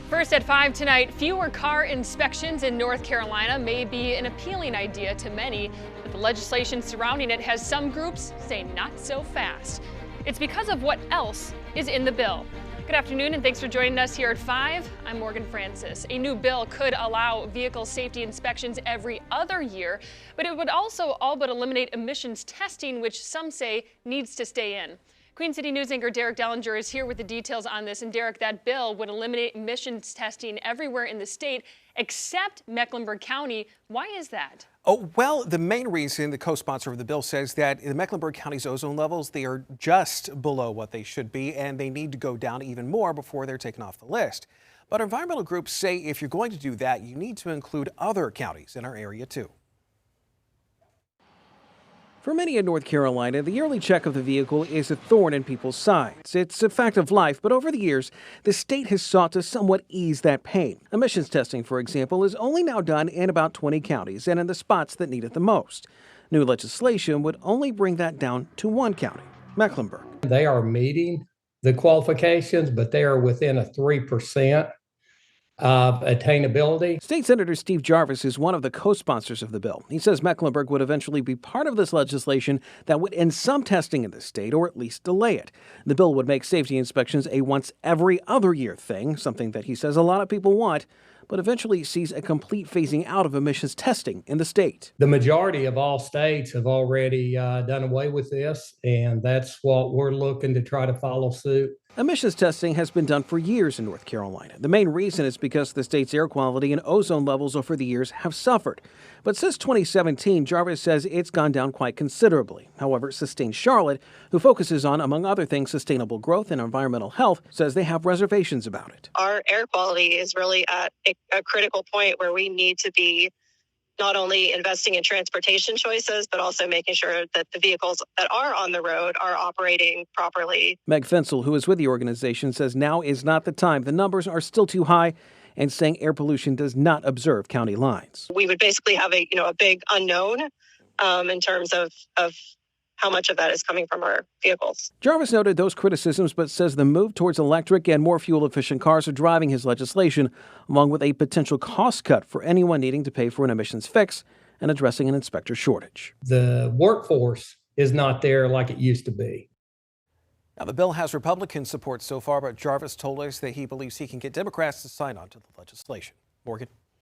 First at 5 tonight, fewer car inspections in North Carolina may be an appealing idea to many, but the legislation surrounding it has some groups saying not so fast. It's because of what else is in the bill. Good afternoon and thanks for joining us here at 5. I'm Morgan Francis. A new bill could allow vehicle safety inspections every other year, but it would also all but eliminate emissions testing, which some say needs to stay in. Queen City News anchor Derek Dellinger is here with the details on this. And Derek, that bill would eliminate emissions testing everywhere in the state except Mecklenburg County. Why is that? Oh, well, the main reason the co-sponsor of the bill says that in Mecklenburg County's ozone levels, they are just below what they should be, and they need to go down even more before they're taken off the list. But environmental groups say if you're going to do that, you need to include other counties in our area too. For many in North Carolina, the yearly check of the vehicle is a thorn in people's sides. It's a fact of life, but over the years, the state has sought to somewhat ease that pain. Emissions testing, for example, is only now done in about 20 counties and in the spots that need it the most. New legislation would only bring that down to one county, Mecklenburg. They are meeting the qualifications, but they are within a 3% of attainability. State Senator Steve Jarvis is one of the co-sponsors of the bill. He says Mecklenburg would eventually be part of this legislation that would end some testing in the state or at least delay it. The bill would make safety inspections a once every other year thing, something that he says a lot of people want, but eventually sees a complete phasing out of emissions testing in the state. The majority of all states have already done away with this, and that's what we're looking to try to follow suit. Emissions testing has been done for years in North Carolina. The main reason is because the state's air quality and ozone levels over the years have suffered. But since 2017, Jarvis says it's gone down quite considerably. However, Sustain Charlotte, who focuses on, among other things, sustainable growth and environmental health, says they have reservations about it. Our air quality is really at a critical point where we need to be not only investing in transportation choices, but also making sure that the vehicles that are on the road are operating properly. Meg Fensel, who is with the organization, says now is not the time. The numbers are still too high, and saying air pollution does not observe county lines. We would basically have a big unknown in terms of how much of that is coming from our vehicles. Jarvis noted those criticisms, but says the move towards electric and more fuel-efficient cars are driving his legislation, along with a potential cost cut for anyone needing to pay for an emissions fix and addressing an inspector shortage. The workforce is not there like it used to be. Now, the bill has Republican support so far, but Jarvis told us that he believes he can get Democrats to sign on to the legislation. Morgan.